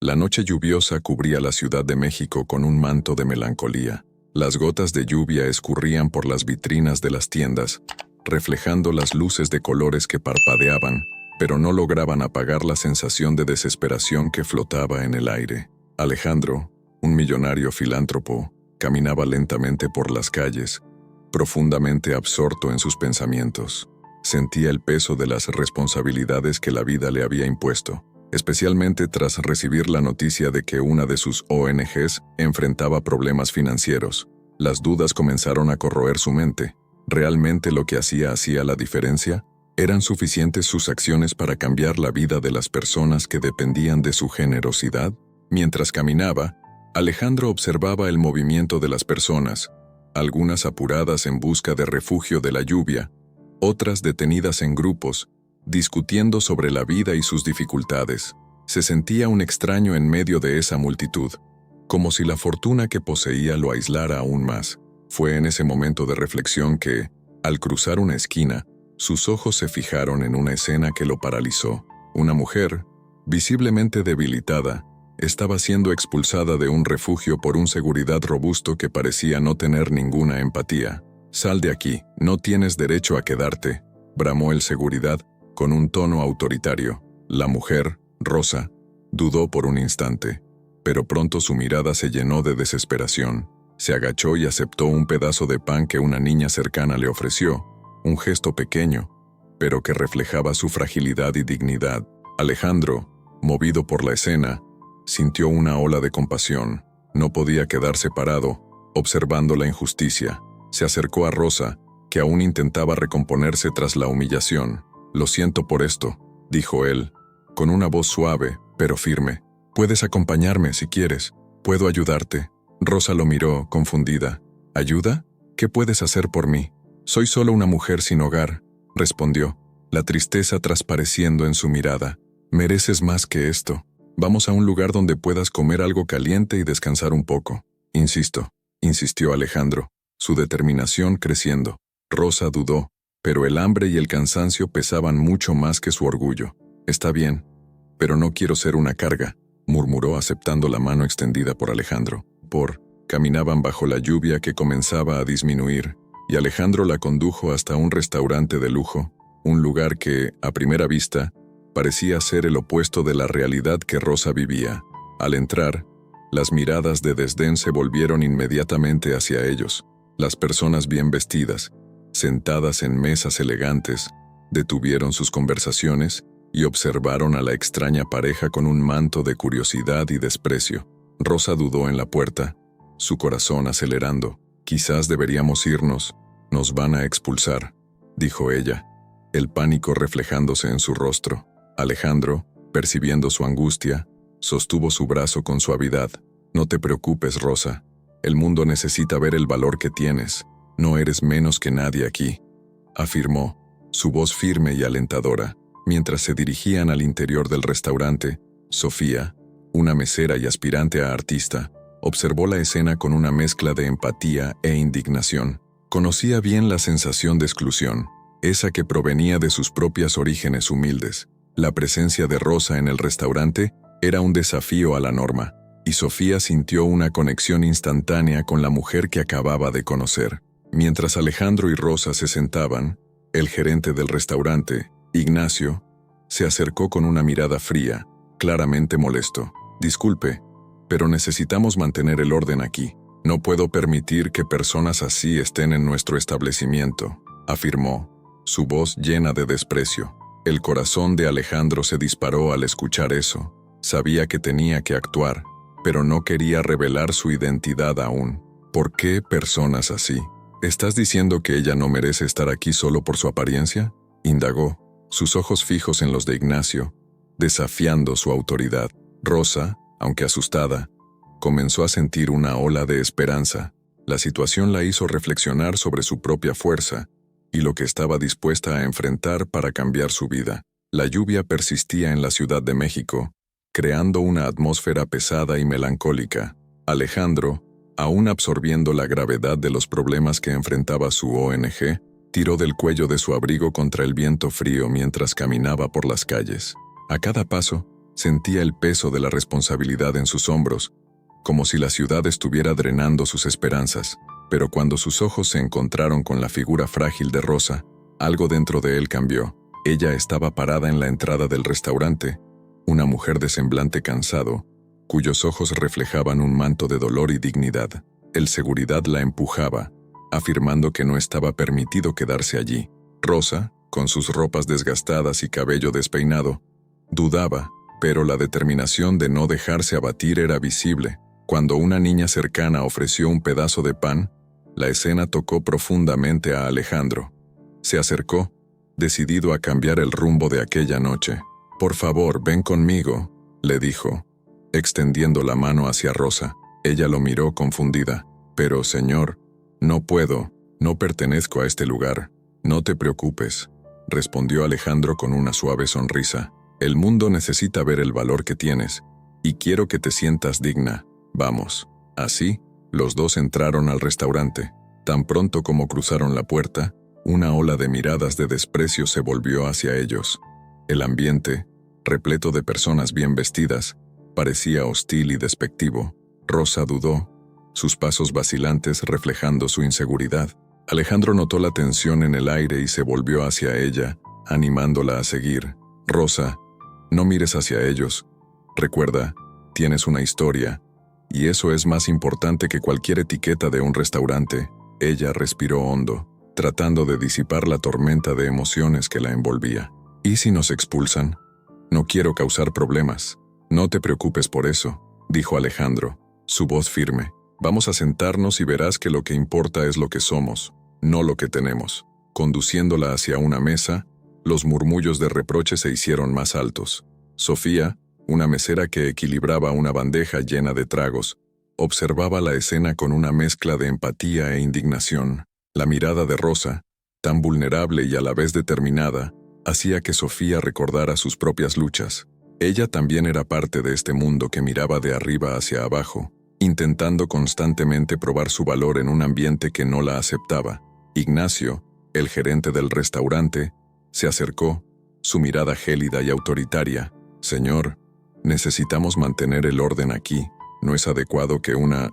La noche lluviosa cubría la Ciudad de México con un manto de melancolía. Las gotas de lluvia escurrían por las vitrinas de las tiendas, reflejando las luces de colores que parpadeaban, pero no lograban apagar la sensación de desesperación que flotaba en el aire. Alejandro, un millonario filántropo, caminaba lentamente por las calles, profundamente absorto en sus pensamientos. Sentía el peso de las responsabilidades que la vida le había impuesto, especialmente tras recibir la noticia de que una de sus ONGs enfrentaba problemas financieros. Las dudas comenzaron a corroer su mente. ¿Realmente lo que hacía la diferencia? ¿Eran suficientes sus acciones para cambiar la vida de las personas que dependían de su generosidad? Mientras caminaba, Alejandro observaba el movimiento de las personas, algunas apuradas en busca de refugio de la lluvia, otras detenidas en grupos, discutiendo sobre la vida y sus dificultades. Se sentía un extraño en medio de esa multitud, como si la fortuna que poseía lo aislara aún más. Fue en ese momento de reflexión que, al cruzar una esquina, sus ojos se fijaron en una escena que lo paralizó. Una mujer, visiblemente debilitada, estaba siendo expulsada de un refugio por un seguridad robusto que parecía no tener ninguna empatía. «Sal de aquí, no tienes derecho a quedarte», bramó el seguridad con un tono autoritario. La mujer, Rosa, dudó por un instante, pero pronto su mirada se llenó de desesperación. Se agachó y aceptó un pedazo de pan que una niña cercana le ofreció, un gesto pequeño, pero que reflejaba su fragilidad y dignidad. Alejandro, movido por la escena, sintió una ola de compasión. No podía quedarse parado, observando la injusticia. Se acercó a Rosa, que aún intentaba recomponerse tras la humillación. «Lo siento por esto», dijo él, con una voz suave, pero firme. «Puedes acompañarme si quieres. Puedo ayudarte». Rosa lo miró, confundida. «¿Ayuda? ¿Qué puedes hacer por mí?» «Soy solo una mujer sin hogar», respondió, la tristeza transpareciendo en su mirada. «Mereces más que esto. Vamos a un lugar donde puedas comer algo caliente y descansar un poco». Insistió Alejandro, su determinación creciendo. Rosa dudó, pero el hambre y el cansancio pesaban mucho más que su orgullo. «Está bien, pero no quiero ser una carga», murmuró aceptando la mano extendida por Alejandro. Caminaban bajo la lluvia que comenzaba a disminuir, y Alejandro la condujo hasta un restaurante de lujo, un lugar que, a primera vista, parecía ser el opuesto de la realidad que Rosa vivía. Al entrar, las miradas de desdén se volvieron inmediatamente hacia ellos. Las personas bien vestidas, sentadas en mesas elegantes, detuvieron sus conversaciones y observaron a la extraña pareja con un manto de curiosidad y desprecio. Rosa dudó en la puerta, su corazón acelerando. «Quizás deberíamos irnos, nos van a expulsar», dijo ella, el pánico reflejándose en su rostro. Alejandro, percibiendo su angustia, sostuvo su brazo con suavidad. «No te preocupes, Rosa. El mundo necesita ver el valor que tienes. No eres menos que nadie aquí», afirmó, su voz firme y alentadora. Mientras se dirigían al interior del restaurante, Sofía, una mesera y aspirante a artista, observó la escena con una mezcla de empatía e indignación. Conocía bien la sensación de exclusión, esa que provenía de sus propios orígenes humildes. La presencia de Rosa en el restaurante era un desafío a la norma, y Sofía sintió una conexión instantánea con la mujer que acababa de conocer. Mientras Alejandro y Rosa se sentaban, el gerente del restaurante, Ignacio, se acercó con una mirada fría, claramente molesto. «Disculpe, pero necesitamos mantener el orden aquí. No puedo permitir que personas así estén en nuestro establecimiento», afirmó, su voz llena de desprecio. El corazón de Alejandro se disparó al escuchar eso. Sabía que tenía que actuar, pero no quería revelar su identidad aún. «¿Por qué personas así? ¿Estás diciendo que ella no merece estar aquí solo por su apariencia?», indagó, sus ojos fijos en los de Ignacio, desafiando su autoridad. Rosa, aunque asustada, comenzó a sentir una ola de esperanza. La situación la hizo reflexionar sobre su propia fuerza y lo que estaba dispuesta a enfrentar para cambiar su vida. La lluvia persistía en la Ciudad de México, creando una atmósfera pesada y melancólica. Alejandro, aún absorbiendo la gravedad de los problemas que enfrentaba su ONG, tiró del cuello de su abrigo contra el viento frío mientras caminaba por las calles. A cada paso, Sentía el peso de la responsabilidad en sus hombros, como si la ciudad estuviera drenando sus esperanzas. Pero cuando sus ojos se encontraron con la figura frágil de Rosa, algo dentro de él cambió. Ella estaba parada en la entrada del restaurante, una mujer de semblante cansado, cuyos ojos reflejaban un manto de dolor y dignidad. El seguridad la empujaba, afirmando que no estaba permitido quedarse allí. Rosa, con sus ropas desgastadas y cabello despeinado, dudaba, pero la determinación de no dejarse abatir era visible. Cuando una niña cercana ofreció un pedazo de pan, la escena tocó profundamente a Alejandro. Se acercó, decidido a cambiar el rumbo de aquella noche. «Por favor, ven conmigo», le dijo, extendiendo la mano hacia Rosa. Ella lo miró confundida. «Pero, señor, no puedo, no pertenezco a este lugar». «No te preocupes», respondió Alejandro con una suave sonrisa. «El mundo necesita ver el valor que tienes, y quiero que te sientas digna. Vamos». Así, los dos entraron al restaurante. Tan pronto como cruzaron la puerta, una ola de miradas de desprecio se volvió hacia ellos. El ambiente, repleto de personas bien vestidas, parecía hostil y despectivo. Rosa dudó, sus pasos vacilantes reflejando su inseguridad. Alejandro notó la tensión en el aire y se volvió hacia ella, animándola a seguir. «Rosa, no mires hacia ellos. Recuerda, tienes una historia, y eso es más importante que cualquier etiqueta de un restaurante». Ella respiró hondo, tratando de disipar la tormenta de emociones que la envolvía. «¿Y si nos expulsan? No quiero causar problemas». «No te preocupes por eso», dijo Alejandro, su voz firme. «Vamos a sentarnos y verás que lo que importa es lo que somos, no lo que tenemos». Conduciéndola hacia una mesa, los murmullos de reproche se hicieron más altos. Sofía, una mesera que equilibraba una bandeja llena de tragos, observaba la escena con una mezcla de empatía e indignación. La mirada de Rosa, tan vulnerable y a la vez determinada, hacía que Sofía recordara sus propias luchas. Ella también era parte de este mundo que miraba de arriba hacia abajo, intentando constantemente probar su valor en un ambiente que no la aceptaba. Ignacio, el gerente del restaurante, se acercó, su mirada gélida y autoritaria. «Señor, necesitamos mantener el orden aquí. No es adecuado que una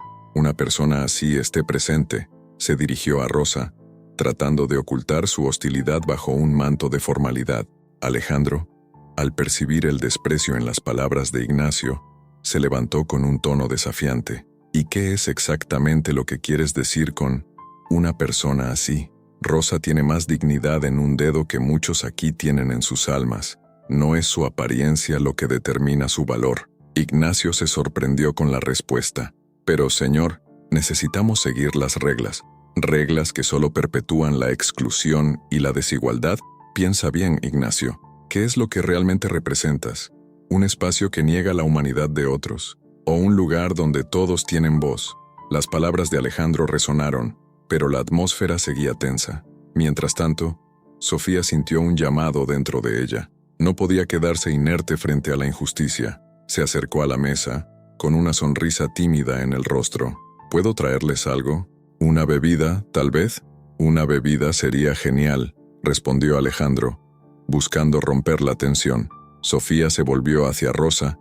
persona así esté presente», se dirigió a Rosa, tratando de ocultar su hostilidad bajo un manto de formalidad. Alejandro, al percibir el desprecio en las palabras de Ignacio, se levantó con un tono desafiante. «¿Y qué es exactamente lo que quieres decir con una persona así? Rosa tiene más dignidad en un dedo que muchos aquí tienen en sus almas. No es su apariencia lo que determina su valor». Ignacio se sorprendió con la respuesta. «Pero, señor, necesitamos seguir las reglas. Reglas que solo perpetúan la exclusión y la desigualdad». «Piensa bien, Ignacio. ¿Qué es lo que realmente representas? ¿Un espacio que niega la humanidad de otros? ¿O un lugar donde todos tienen voz?» Las palabras de Alejandro resonaron, pero la atmósfera seguía tensa. Mientras tanto, Sofía sintió un llamado dentro de ella. No podía quedarse inerte frente a la injusticia. Se acercó a la mesa, con una sonrisa tímida en el rostro. «¿Puedo traerles algo? ¿Una bebida, tal vez?» «Una bebida sería genial», respondió Alejandro, buscando romper la tensión. Sofía se volvió hacia Rosa,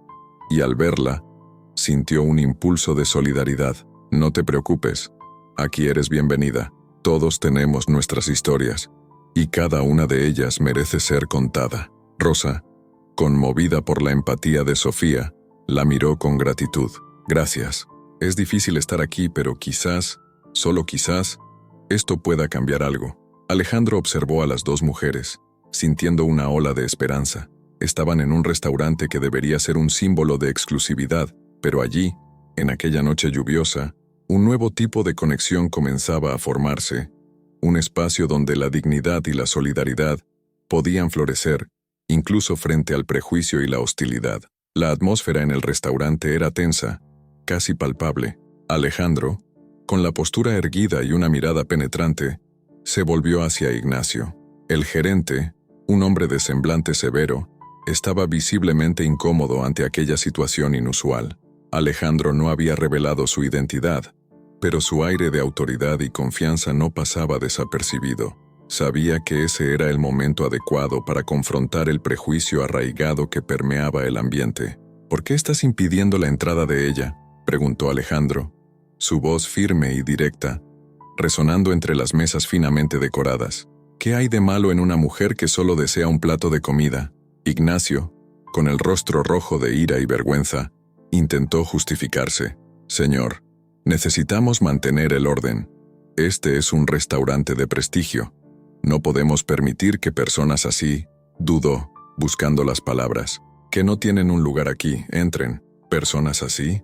y al verla, sintió un impulso de solidaridad. «No te preocupes, aquí eres bienvenida. Todos tenemos nuestras historias, y cada una de ellas merece ser contada». Rosa, conmovida por la empatía de Sofía, la miró con gratitud. «Gracias. Es difícil estar aquí, pero quizás, solo quizás, esto pueda cambiar algo». Alejandro observó a las dos mujeres, sintiendo una ola de esperanza. Estaban en un restaurante que debería ser un símbolo de exclusividad, pero allí, en aquella noche lluviosa, un nuevo tipo de conexión comenzaba a formarse, un espacio donde la dignidad y la solidaridad podían florecer, incluso frente al prejuicio y la hostilidad. La atmósfera en el restaurante era tensa, casi palpable. Alejandro, con la postura erguida y una mirada penetrante, se volvió hacia Ignacio. El gerente, un hombre de semblante severo, estaba visiblemente incómodo ante aquella situación inusual. Alejandro no había revelado su identidad, pero su aire de autoridad y confianza no pasaba desapercibido. Sabía que ese era el momento adecuado para confrontar el prejuicio arraigado que permeaba el ambiente. ¿Por qué estás impidiendo la entrada de ella?, preguntó Alejandro, su voz firme y directa, resonando entre las mesas finamente decoradas. ¿Qué hay de malo en una mujer que solo desea un plato de comida? Ignacio, con el rostro rojo de ira y vergüenza, intentó justificarse. Señor, necesitamos mantener el orden. Este es un restaurante de prestigio. No podemos permitir que personas así, dudó, buscando las palabras, que no tienen un lugar aquí, entren. ¿Personas así?,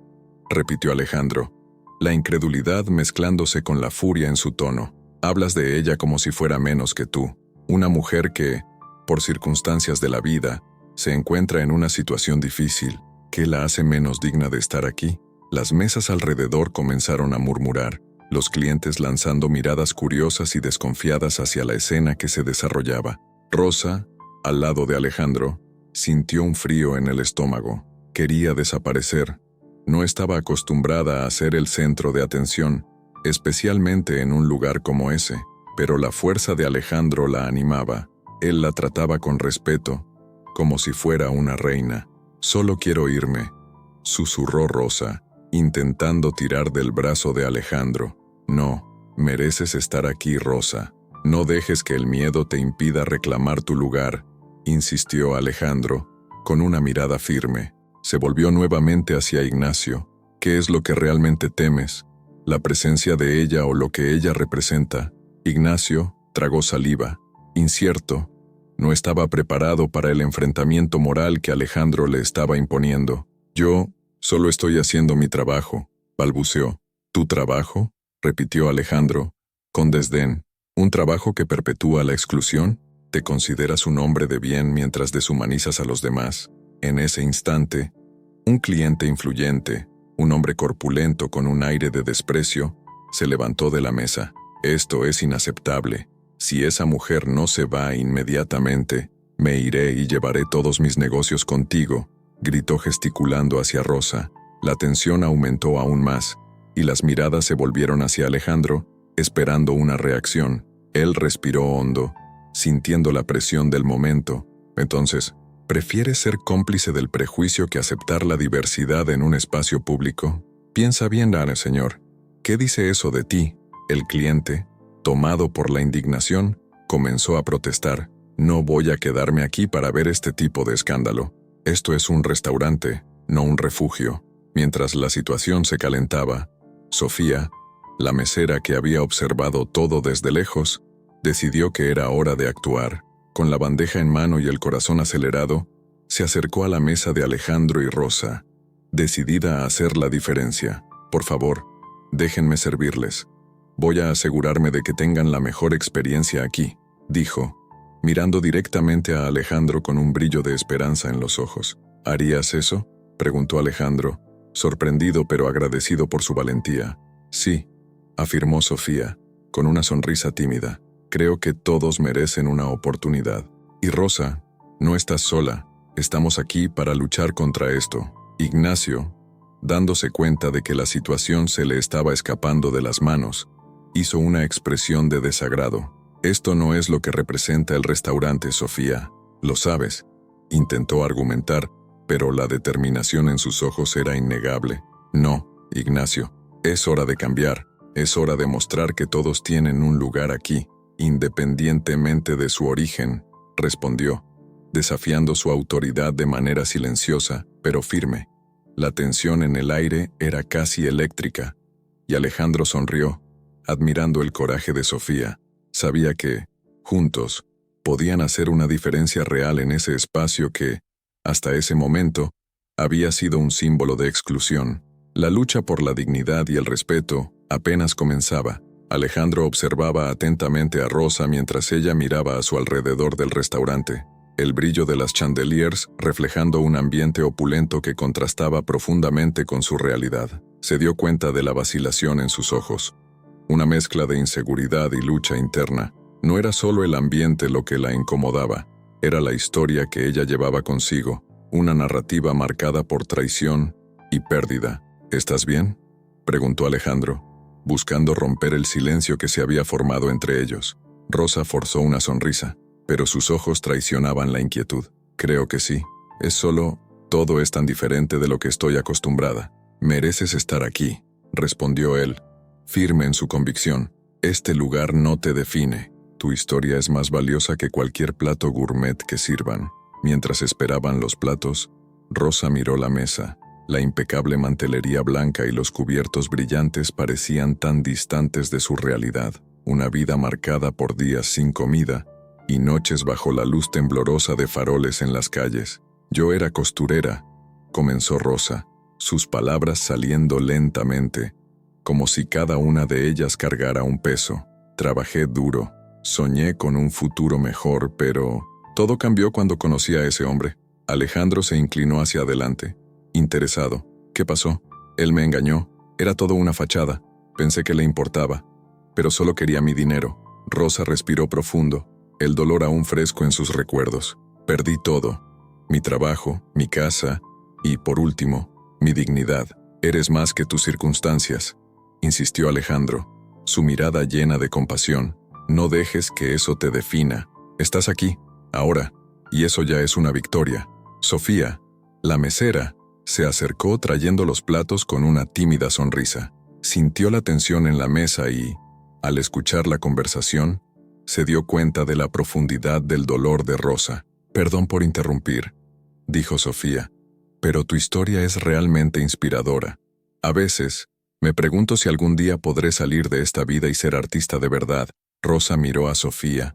repitió Alejandro, la incredulidad mezclándose con la furia en su tono. Hablas de ella como si fuera menos que tú, una mujer que, por circunstancias de la vida, se encuentra en una situación difícil. ¿Qué la hace menos digna de estar aquí? Las mesas alrededor comenzaron a murmurar, los clientes lanzando miradas curiosas y desconfiadas hacia la escena que se desarrollaba. Rosa, al lado de Alejandro, sintió un frío en el estómago. Quería desaparecer. No estaba acostumbrada a ser el centro de atención, especialmente en un lugar como ese, pero la fuerza de Alejandro la animaba. Él la trataba con respeto, como si fuera una reina. «Solo quiero irme», susurró Rosa, intentando tirar del brazo de Alejandro. «No, mereces estar aquí, Rosa. No dejes que el miedo te impida reclamar tu lugar», insistió Alejandro, con una mirada firme. Se volvió nuevamente hacia Ignacio. «¿Qué es lo que realmente temes? ¿La presencia de ella o lo que ella representa?» Ignacio tragó saliva, incierto. No estaba preparado para el enfrentamiento moral que Alejandro le estaba imponiendo. «Yo solo estoy haciendo mi trabajo», balbuceó. «¿Tu trabajo?», repitió Alejandro, con desdén. «¿Un trabajo que perpetúa la exclusión? ¿Te consideras un hombre de bien mientras deshumanizas a los demás?» En ese instante, un cliente influyente, un hombre corpulento con un aire de desprecio, se levantó de la mesa. «Esto es inaceptable. Si esa mujer no se va inmediatamente, me iré y llevaré todos mis negocios contigo», gritó gesticulando hacia Rosa. La tensión aumentó aún más, y las miradas se volvieron hacia Alejandro, esperando una reacción. Él respiró hondo, sintiendo la presión del momento. «Entonces, ¿prefieres ser cómplice del prejuicio que aceptar la diversidad en un espacio público? Piensa bien, señor. ¿Qué dice eso de ti?» El cliente, tomado por la indignación, comenzó a protestar. «No voy a quedarme aquí para ver este tipo de escándalo. Esto es un restaurante, no un refugio». Mientras la situación se calentaba, Sofía, la mesera que había observado todo desde lejos, decidió que era hora de actuar. Con la bandeja en mano y el corazón acelerado, se acercó a la mesa de Alejandro y Rosa, decidida a hacer la diferencia. «Por favor, déjenme servirles. Voy a asegurarme de que tengan la mejor experiencia aquí», dijo, mirando directamente a Alejandro con un brillo de esperanza en los ojos. «¿Harías eso?», preguntó Alejandro, sorprendido pero agradecido por su valentía. «Sí», afirmó Sofía, con una sonrisa tímida. «Creo que todos merecen una oportunidad. Y Rosa, no estás sola. Estamos aquí para luchar contra esto». Ignacio, dándose cuenta de que la situación se le estaba escapando de las manos, hizo una expresión de desagrado. «Esto no es lo que representa el restaurante, Sofía. Lo sabes», intentó argumentar, pero la determinación en sus ojos era innegable. «No, Ignacio, es hora de cambiar. Es hora de mostrar que todos tienen un lugar aquí, independientemente de su origen», respondió, desafiando su autoridad de manera silenciosa, pero firme. La tensión en el aire era casi eléctrica, y Alejandro sonrió, admirando el coraje de Sofía. Sabía que, juntos, podían hacer una diferencia real en ese espacio que, hasta ese momento, había sido un símbolo de exclusión. La lucha por la dignidad y el respeto apenas comenzaba. Alejandro observaba atentamente a Rosa mientras ella miraba a su alrededor del restaurante, el brillo de las chandeliers reflejando un ambiente opulento que contrastaba profundamente con su realidad. Se dio cuenta de la vacilación en sus ojos, una mezcla de inseguridad y lucha interna. No era solo el ambiente lo que la incomodaba, era la historia que ella llevaba consigo, una narrativa marcada por traición y pérdida. «¿Estás bien?», preguntó Alejandro, buscando romper el silencio que se había formado entre ellos. Rosa forzó una sonrisa, pero sus ojos traicionaban la inquietud. «Creo que sí. Es solo Todo es tan diferente de lo que estoy acostumbrada. Mereces estar aquí, respondió él, firme en su convicción. Este lugar no te define. Tu historia es más valiosa que cualquier plato gourmet que sirvan. Mientras esperaban los platos, Rosa miró la mesa. La impecable mantelería blanca y los cubiertos brillantes parecían tan distantes de su realidad. Una vida marcada por días sin comida y noches bajo la luz temblorosa de faroles en las calles. Yo era costurera, comenzó Rosa, sus palabras saliendo lentamente, como si cada una de ellas cargara un peso. Trabajé duro, soñé con un futuro mejor, pero todo cambió cuando conocí a ese hombre. Alejandro se inclinó hacia adelante, interesado. ¿Qué pasó? Él me engañó. Era todo una fachada. Pensé que le importaba, pero solo quería mi dinero. Rosa respiró profundo, el dolor aún fresco en sus recuerdos. Perdí todo. Mi trabajo, mi casa y, por último, mi dignidad. Eres más que tus circunstancias, insistió Alejandro, su mirada llena de compasión. No dejes que eso te defina. Estás aquí, ahora, y eso ya es una victoria. Sofía, la mesera, se acercó trayendo los platos con una tímida sonrisa. Sintió la tensión en la mesa y, al escuchar la conversación, se dio cuenta de la profundidad del dolor de Rosa. Perdón por interrumpir, dijo Sofía, pero tu historia es realmente inspiradora. A veces, me pregunto si algún día podré salir de esta vida y ser artista de verdad. Rosa miró a Sofía,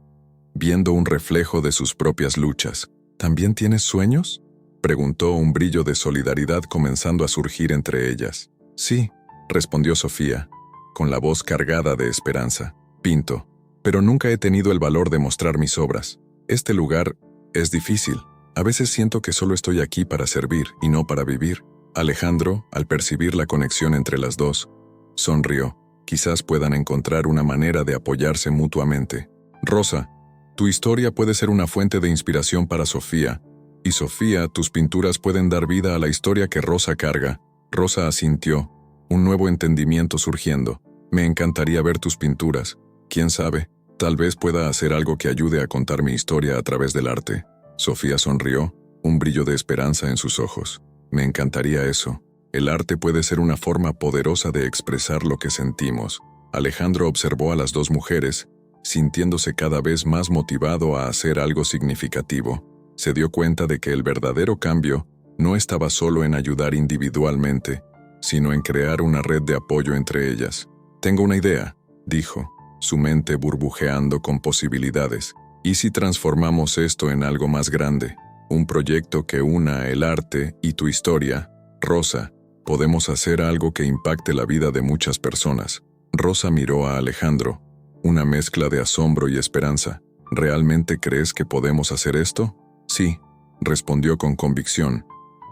viendo un reflejo de sus propias luchas. ¿También tienes sueños?, preguntó, un brillo de solidaridad comenzando a surgir entre ellas. Sí, respondió Sofía, con la voz cargada de esperanza. Pinto, pero nunca he tenido el valor de mostrar mis obras. Este lugar es difícil. A veces siento que solo estoy aquí para servir y no para vivir. Alejandro, al percibir la conexión entre las dos, sonrió. Quizás puedan encontrar una manera de apoyarse mutuamente. Rosa, tu historia puede ser una fuente de inspiración para Sofía, y Sofía, tus pinturas pueden dar vida a la historia que Rosa carga. Rosa asintió, un nuevo entendimiento surgiendo. Me encantaría ver tus pinturas. Quién sabe, tal vez pueda hacer algo que ayude a contar mi historia a través del arte. Sofía sonrió, un brillo de esperanza en sus ojos. Me encantaría eso. El arte puede ser una forma poderosa de expresar lo que sentimos. Alejandro observó a las dos mujeres, sintiéndose cada vez más motivado a hacer algo significativo. Se dio cuenta de que el verdadero cambio no estaba solo en ayudar individualmente, sino en crear una red de apoyo entre ellas. Tengo una idea, dijo, su mente burbujeando con posibilidades. ¿Y si transformamos esto en algo más grande? Un proyecto que una el arte y tu historia. Rosa, podemos hacer algo que impacte la vida de muchas personas. Rosa miró a Alejandro, una mezcla de asombro y esperanza. ¿Realmente crees que podemos hacer esto? Sí, respondió con convicción,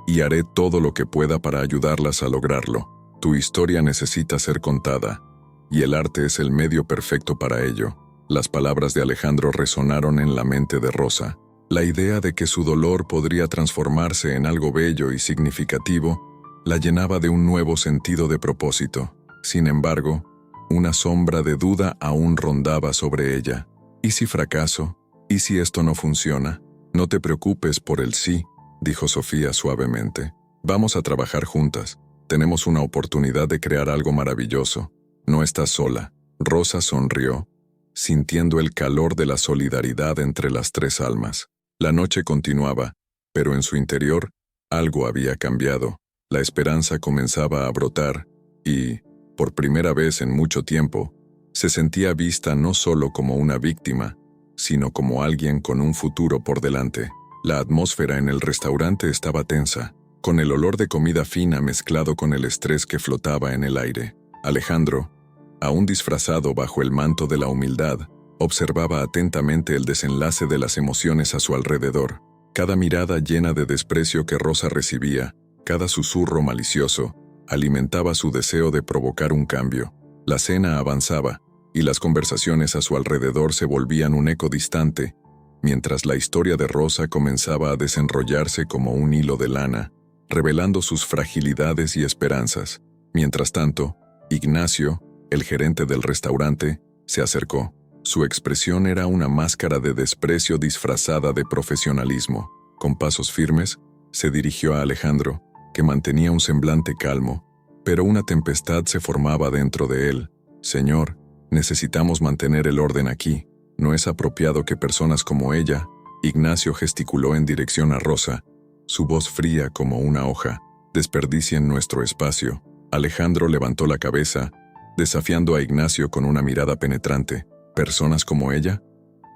y haré todo lo que pueda para ayudarlas a lograrlo. Tu historia necesita ser contada, y el arte es el medio perfecto para ello. Las palabras de Alejandro resonaron en la mente de Rosa. La idea de que su dolor podría transformarse en algo bello y significativo la llenaba de un nuevo sentido de propósito. Sin embargo, una sombra de duda aún rondaba sobre ella. ¿Y si fracaso? ¿Y si esto no funciona? No te preocupes por el sí, dijo Sofía suavemente. Vamos a trabajar juntas. Tenemos una oportunidad de crear algo maravilloso. No estás sola. Rosa sonrió, sintiendo el calor de la solidaridad entre las tres almas. La noche continuaba, pero en su interior algo había cambiado. La esperanza comenzaba a brotar y, por primera vez en mucho tiempo, se sentía vista no solo como una víctima, sino como alguien con un futuro por delante. La atmósfera en el restaurante estaba tensa, con el olor de comida fina mezclado con el estrés que flotaba en el aire. Alejandro, aún disfrazado bajo el manto de la humildad, observaba atentamente el desenlace de las emociones a su alrededor. Cada mirada llena de desprecio que Rosa recibía, cada susurro malicioso, alimentaba su deseo de provocar un cambio. La cena avanzaba, y las conversaciones a su alrededor se volvían un eco distante, mientras la historia de Rosa comenzaba a desenrollarse como un hilo de lana, revelando sus fragilidades y esperanzas. Mientras tanto, Ignacio, el gerente del restaurante, se acercó. Su expresión era una máscara de desprecio disfrazada de profesionalismo. Con pasos firmes, Se dirigió a Alejandro, que mantenía un semblante calmo, pero una tempestad se formaba dentro de él. Señor, necesitamos mantener el orden aquí. No es apropiado que personas como ella. Ignacio gesticuló en dirección a Rosa, su voz fría como una hoja. Desperdicien nuestro espacio. Alejandro levantó la cabeza, desafiando a Ignacio con una mirada penetrante. ¿Personas como ella?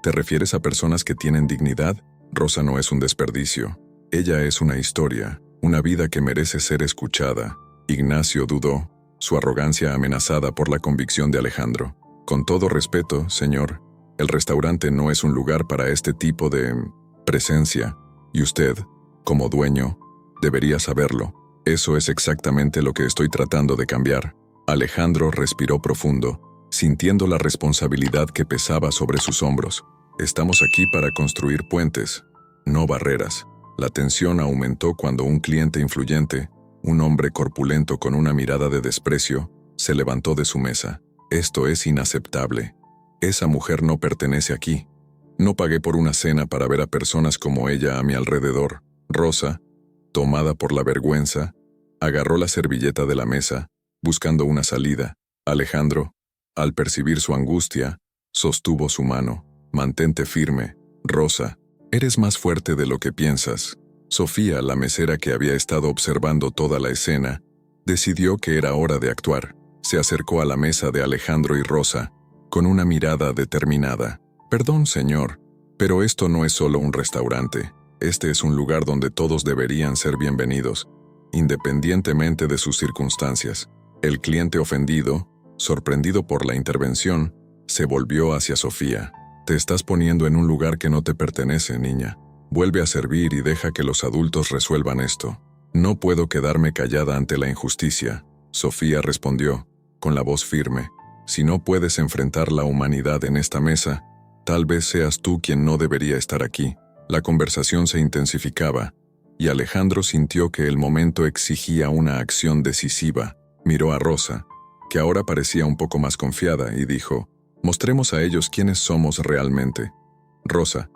¿Te refieres a personas que tienen dignidad? Rosa no es un desperdicio. Ella es una historia, una vida que merece ser escuchada. Ignacio dudó, su arrogancia amenazada por la convicción de Alejandro. Con todo respeto, señor, el restaurante no es un lugar para este tipo de presencia, y usted, como dueño, debería saberlo. Eso es exactamente lo que estoy tratando de cambiar. Alejandro respiró profundo, sintiendo la responsabilidad que pesaba sobre sus hombros. Estamos aquí para construir puentes, no barreras. La tensión aumentó cuando un cliente influyente, un hombre corpulento con una mirada de desprecio, se levantó de su mesa. Esto es inaceptable. Esa mujer no pertenece aquí. No pagué por una cena para ver a personas como ella a mi alrededor. Rosa, tomada por la vergüenza, agarró la servilleta de la mesa, buscando una salida. Alejandro, al percibir su angustia, sostuvo su mano. Mantente firme, Rosa. Eres más fuerte de lo que piensas. Sofía, la mesera que había estado observando toda la escena, decidió que era hora de actuar. Se acercó a la mesa de Alejandro y Rosa, con una mirada determinada. Perdón, señor, pero esto no es solo un restaurante. Este es un lugar donde todos deberían ser bienvenidos, independientemente de sus circunstancias. El cliente ofendido, sorprendido por la intervención, se volvió hacia Sofía. Te estás poniendo en un lugar que no te pertenece, niña. Vuelve a servir y deja que los adultos resuelvan esto. No puedo quedarme callada ante la injusticia. Sofía respondió, con la voz firme. Si no puedes enfrentar la humanidad en esta mesa, tal vez seas tú quien no debería estar aquí. La conversación se intensificaba, y Alejandro sintió que el momento exigía una acción decisiva. Miró a Rosa, que ahora parecía un poco más confiada, y dijo, mostremos a ellos quiénes somos realmente. Rosa,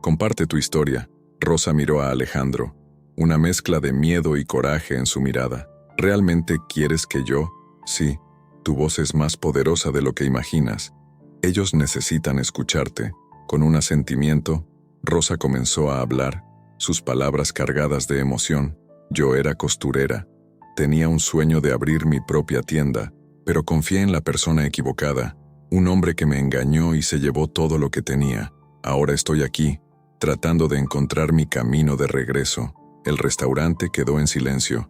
comparte tu historia. Rosa miró a Alejandro, una mezcla de miedo y coraje en su mirada. ¿Realmente quieres que yo? Sí, tu voz es más poderosa de lo que imaginas. Ellos necesitan escucharte. Con un asentimiento, Rosa comenzó a hablar, sus palabras cargadas de emoción. Yo era costurera. Tenía un sueño de abrir mi propia tienda, pero confié en la persona equivocada. Un hombre que me engañó y se llevó todo lo que tenía. Ahora estoy aquí, tratando de encontrar mi camino de regreso. El restaurante quedó en silencio,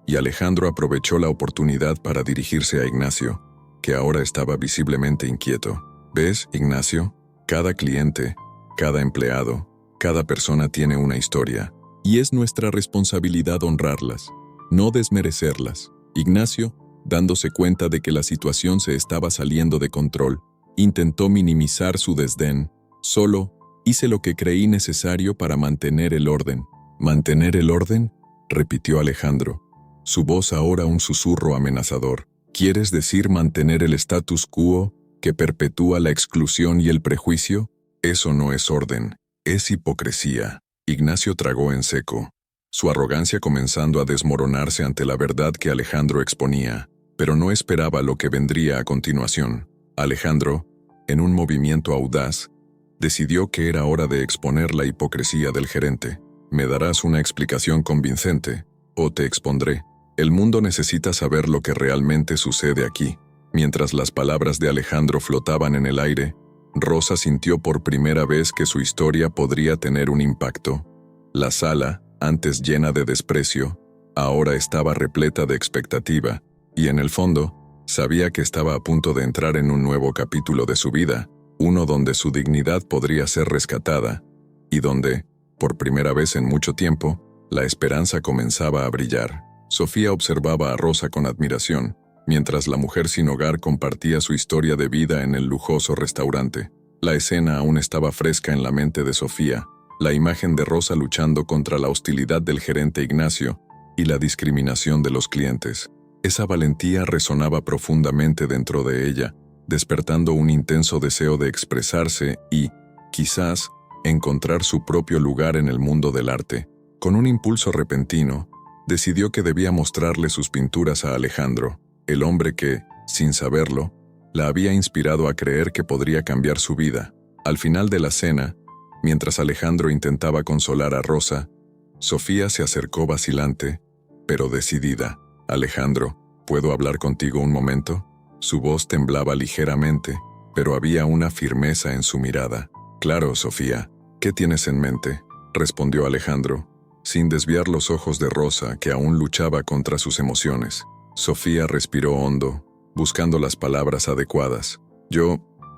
y Alejandro aprovechó la oportunidad para dirigirse a Ignacio, que ahora estaba visiblemente inquieto. ¿Ves, Ignacio? Cada cliente, cada empleado, cada persona tiene una historia, y es nuestra responsabilidad honrarlas, no desmerecerlas. Ignacio, dándose cuenta de que la situación se estaba saliendo de control, intentó minimizar su desdén. Solo hice lo que creí necesario para mantener el orden. ¿Mantener el orden?, repitió Alejandro, su voz ahora un susurro amenazador. ¿Quieres decir mantener el status quo que perpetúa la exclusión y el prejuicio? Eso no es orden, es hipocresía. Ignacio tragó en seco, su arrogancia comenzando a desmoronarse ante la verdad que Alejandro exponía, pero no esperaba lo que vendría a continuación. Alejandro, en un movimiento audaz, decidió que era hora de exponer la hipocresía del gerente. ¿Me darás una explicación convincente, o te expondré? El mundo necesita saber lo que realmente sucede aquí. Mientras las palabras de Alejandro flotaban en el aire, Rosa sintió por primera vez que su historia podría tener un impacto. La sala, antes llena de desprecio, ahora estaba repleta de expectativa, y en el fondo, sabía que estaba a punto de entrar en un nuevo capítulo de su vida, uno donde su dignidad podría ser rescatada, y donde, por primera vez en mucho tiempo, la esperanza comenzaba a brillar. Sofía observaba a Rosa con admiración, mientras la mujer sin hogar compartía su historia de vida en el lujoso restaurante. La escena aún estaba fresca en la mente de Sofía, la imagen de Rosa luchando contra la hostilidad del gerente Ignacio y la discriminación de los clientes. Esa valentía resonaba profundamente dentro de ella, despertando un intenso deseo de expresarse y, quizás, encontrar su propio lugar en el mundo del arte. Con un impulso repentino, decidió que debía mostrarle sus pinturas a Alejandro, el hombre que, sin saberlo, la había inspirado a creer que podría cambiar su vida. Al final de la cena, mientras Alejandro intentaba consolar a Rosa, Sofía se acercó vacilante, pero decidida. «Alejandro, ¿puedo hablar contigo un momento?». Su voz temblaba ligeramente, pero había una firmeza en su mirada. «Claro, Sofía. ¿Qué tienes en mente?», respondió Alejandro, sin desviar los ojos de Rosa, que aún luchaba contra sus emociones. Sofía respiró hondo, buscando las palabras adecuadas.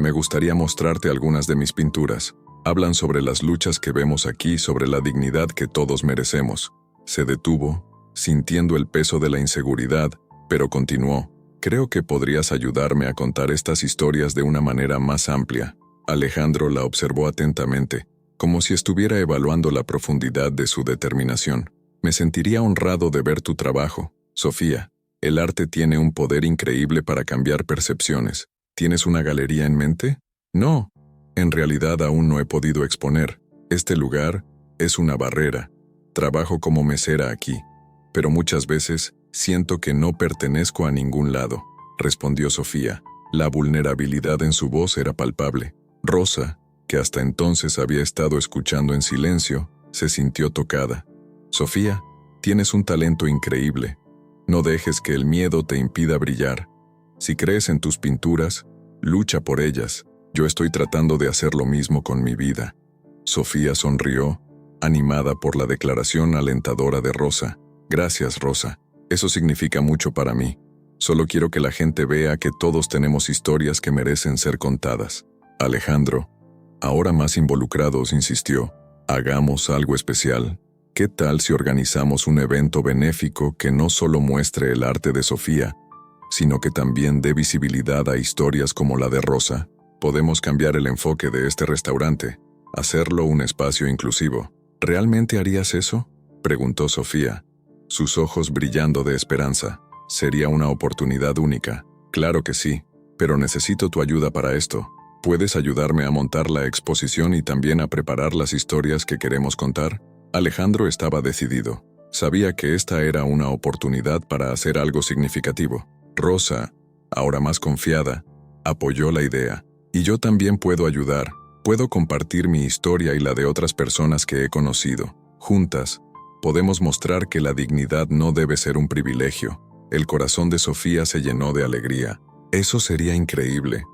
Me gustaría mostrarte algunas de mis pinturas. Hablan sobre las luchas que vemos aquí, sobre la dignidad que todos merecemos». Se detuvo, sintiendo el peso de la inseguridad, pero continuó. «Creo que podrías ayudarme a contar estas historias de una manera más amplia». Alejandro la observó atentamente, como si estuviera evaluando la profundidad de su determinación. «Me sentiría honrado de ver tu trabajo, Sofía. El arte tiene un poder increíble para cambiar percepciones. ¿Tienes una galería en mente?». «No, en realidad aún no he podido exponer. Este lugar es una barrera. Trabajo como mesera aquí, pero muchas veces siento que no pertenezco a ningún lado», respondió Sofía. La vulnerabilidad en su voz era palpable. Rosa, que hasta entonces había estado escuchando en silencio, se sintió tocada. «Sofía, tienes un talento increíble. No dejes que el miedo te impida brillar. Si crees en tus pinturas, lucha por ellas. Yo estoy tratando de hacer lo mismo con mi vida». Sofía sonrió, animada por la declaración alentadora de Rosa. «Gracias, Rosa. Eso significa mucho para mí. Solo quiero que la gente vea que todos tenemos historias que merecen ser contadas». Alejandro, ahora más involucrados, insistió. «Hagamos algo especial. ¿Qué tal si organizamos un evento benéfico que no solo muestre el arte de Sofía, sino que también dé visibilidad a historias como la de Rosa? Podemos cambiar el enfoque de este restaurante, hacerlo un espacio inclusivo». «¿Realmente harías eso?», preguntó Sofía, sus ojos brillando de esperanza. «Sería una oportunidad única». «Claro que sí, pero necesito tu ayuda para esto. ¿Puedes ayudarme a montar la exposición y también a preparar las historias que queremos contar?». Alejandro estaba decidido. Sabía que esta era una oportunidad para hacer algo significativo. Rosa, ahora más confiada, apoyó la idea. «Y yo también puedo ayudar. Puedo compartir mi historia y la de otras personas que he conocido. Juntas, podemos mostrar que la dignidad no debe ser un privilegio». El corazón de Sofía se llenó de alegría. «Eso sería increíble.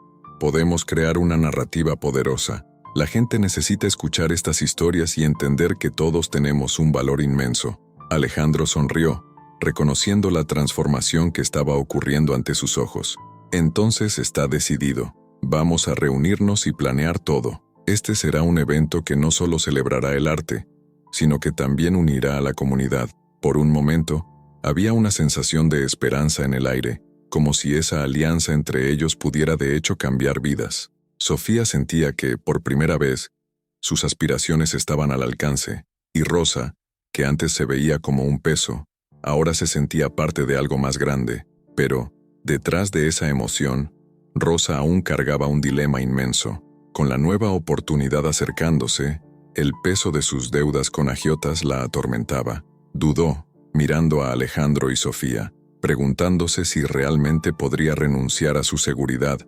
Podemos crear una narrativa poderosa. La gente necesita escuchar estas historias y entender que todos tenemos un valor inmenso». Alejandro sonrió, reconociendo la transformación que estaba ocurriendo ante sus ojos. «Entonces está decidido. Vamos a reunirnos y planear todo. Este será un evento que no solo celebrará el arte, sino que también unirá a la comunidad». Por un momento, había una sensación de esperanza en el aire, como si esa alianza entre ellos pudiera de hecho cambiar vidas. Sofía sentía que, por primera vez, sus aspiraciones estaban al alcance, y Rosa, que antes se veía como un peso, ahora se sentía parte de algo más grande. Pero, detrás de esa emoción, Rosa aún cargaba un dilema inmenso. Con la nueva oportunidad acercándose, el peso de sus deudas con agiotas la atormentaba. Dudó, mirando a Alejandro y Sofía, preguntándose si realmente podría renunciar a su seguridad,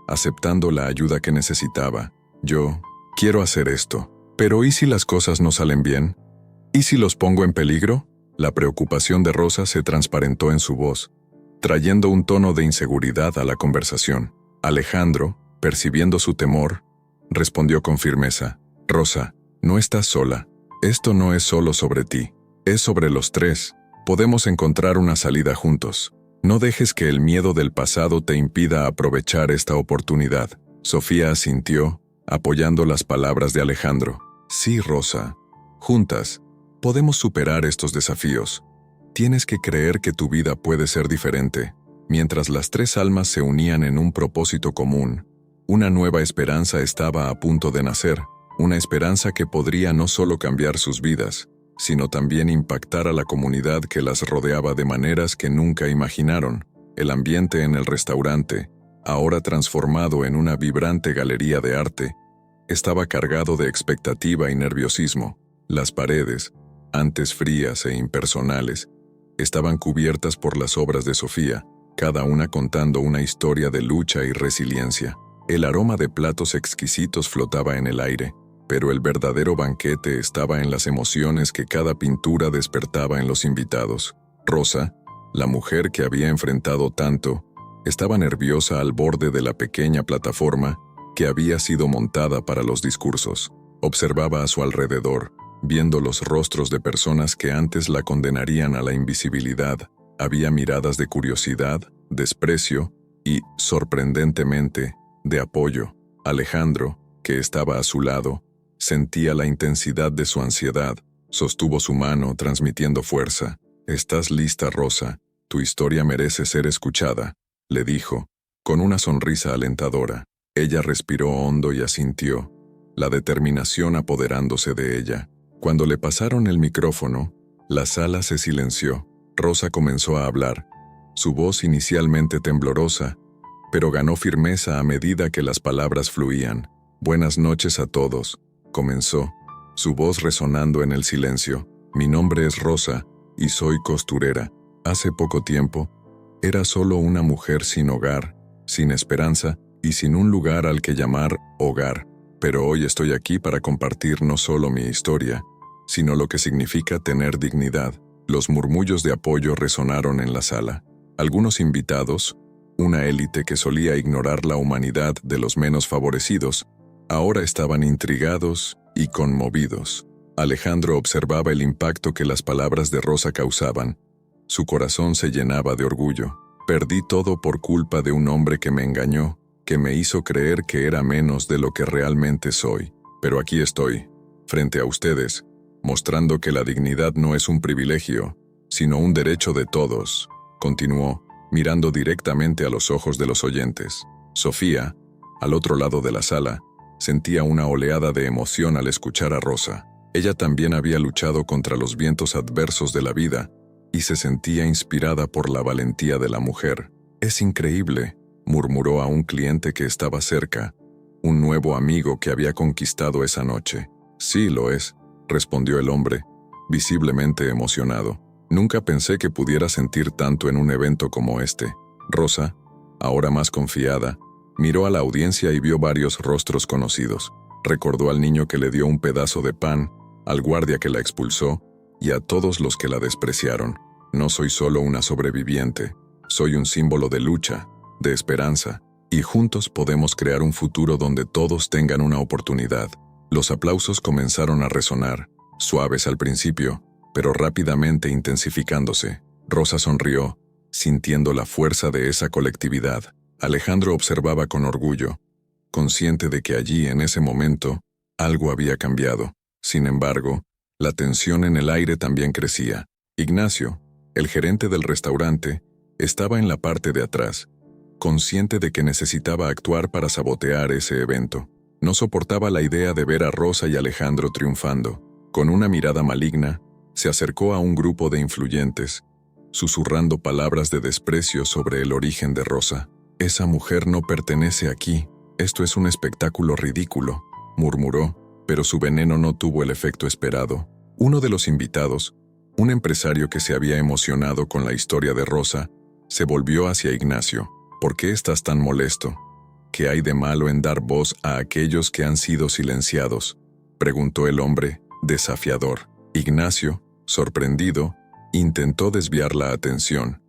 aceptando la ayuda que necesitaba. «Yo quiero hacer esto, pero ¿y si las cosas no salen bien? ¿Y si los pongo en peligro?». La preocupación de Rosa se transparentó en su voz, trayendo un tono de inseguridad a la conversación. Alejandro, percibiendo su temor, respondió con firmeza: «Rosa, no estás sola. Esto no es solo sobre ti, es sobre los tres. Podemos encontrar una salida juntos. No dejes que el miedo del pasado te impida aprovechar esta oportunidad». Sofía asintió, apoyando las palabras de Alejandro. «Sí, Rosa. Juntas, podemos superar estos desafíos. Tienes que creer que tu vida puede ser diferente». Mientras las tres almas se unían en un propósito común, una nueva esperanza estaba a punto de nacer, una esperanza que podría no solo cambiar sus vidas, sino también impactar a la comunidad que las rodeaba de maneras que nunca imaginaron. El ambiente en el restaurante, ahora transformado en una vibrante galería de arte, estaba cargado de expectativa y nerviosismo. Las paredes, antes frías e impersonales, estaban cubiertas por las obras de Sofía, cada una contando una historia de lucha y resiliencia. El aroma de platos exquisitos flotaba en el aire, pero el verdadero banquete estaba en las emociones que cada pintura despertaba en los invitados. Rosa, la mujer que había enfrentado tanto, estaba nerviosa al borde de la pequeña plataforma que había sido montada para los discursos. Observaba a su alrededor, viendo los rostros de personas que antes la condenarían a la invisibilidad. Había miradas de curiosidad, desprecio y, sorprendentemente, de apoyo. Alejandro, que estaba a su lado, sentía la intensidad de su ansiedad. Sostuvo su mano, transmitiendo fuerza. «¿Estás lista, Rosa? Tu historia merece ser escuchada», le dijo, con una sonrisa alentadora. Ella respiró hondo y asintió, la determinación apoderándose de ella. Cuando le pasaron el micrófono, la sala se silenció. Rosa comenzó a hablar, su voz inicialmente temblorosa, pero ganó firmeza a medida que las palabras fluían. «Buenas noches a todos», comenzó, su voz resonando en el silencio. «Mi nombre es Rosa y soy costurera. Hace poco tiempo, era solo una mujer sin hogar, sin esperanza y sin un lugar al que llamar hogar. Pero hoy estoy aquí para compartir no solo mi historia, sino lo que significa tener dignidad». Los murmullos de apoyo resonaron en la sala. Algunos invitados, una élite que solía ignorar la humanidad de los menos favorecidos, ahora estaban intrigados y conmovidos. Alejandro observaba el impacto que las palabras de Rosa causaban. Su corazón se llenaba de orgullo. «Perdí todo por culpa de un hombre que me engañó, que me hizo creer que era menos de lo que realmente soy. Pero aquí estoy, frente a ustedes, mostrando que la dignidad no es un privilegio, sino un derecho de todos», continuó, mirando directamente a los ojos de los oyentes. Sofía, al otro lado de la sala, sentía una oleada de emoción al escuchar a Rosa. Ella también había luchado contra los vientos adversos de la vida y se sentía inspirada por la valentía de la mujer. «Es increíble», murmuró a un cliente que estaba cerca, un nuevo amigo que había conquistado esa noche. «Sí, lo es», respondió el hombre, visiblemente emocionado. «Nunca pensé que pudiera sentir tanto en un evento como este». Rosa, ahora más confiada, miró a la audiencia y vio varios rostros conocidos. Recordó al niño que le dio un pedazo de pan, al guardia que la expulsó y a todos los que la despreciaron. «No soy solo una sobreviviente, soy un símbolo de lucha, de esperanza, y juntos podemos crear un futuro donde todos tengan una oportunidad». Los aplausos comenzaron a resonar, suaves al principio, pero rápidamente intensificándose. Rosa sonrió, sintiendo la fuerza de esa colectividad. Alejandro observaba con orgullo, consciente de que allí, en ese momento, algo había cambiado. Sin embargo, la tensión en el aire también crecía. Ignacio, el gerente del restaurante, estaba en la parte de atrás, consciente de que necesitaba actuar para sabotear ese evento. No soportaba la idea de ver a Rosa y Alejandro triunfando. Con una mirada maligna, se acercó a un grupo de influyentes, susurrando palabras de desprecio sobre el origen de Rosa. «Esa mujer no pertenece aquí. Esto es un espectáculo ridículo», murmuró, pero su veneno no tuvo el efecto esperado. Uno de los invitados, un empresario que se había emocionado con la historia de Rosa, se volvió hacia Ignacio. «¿Por qué estás tan molesto? ¿Qué hay de malo en dar voz a aquellos que han sido silenciados?», preguntó el hombre, desafiador. Ignacio, sorprendido, intentó desviar la atención.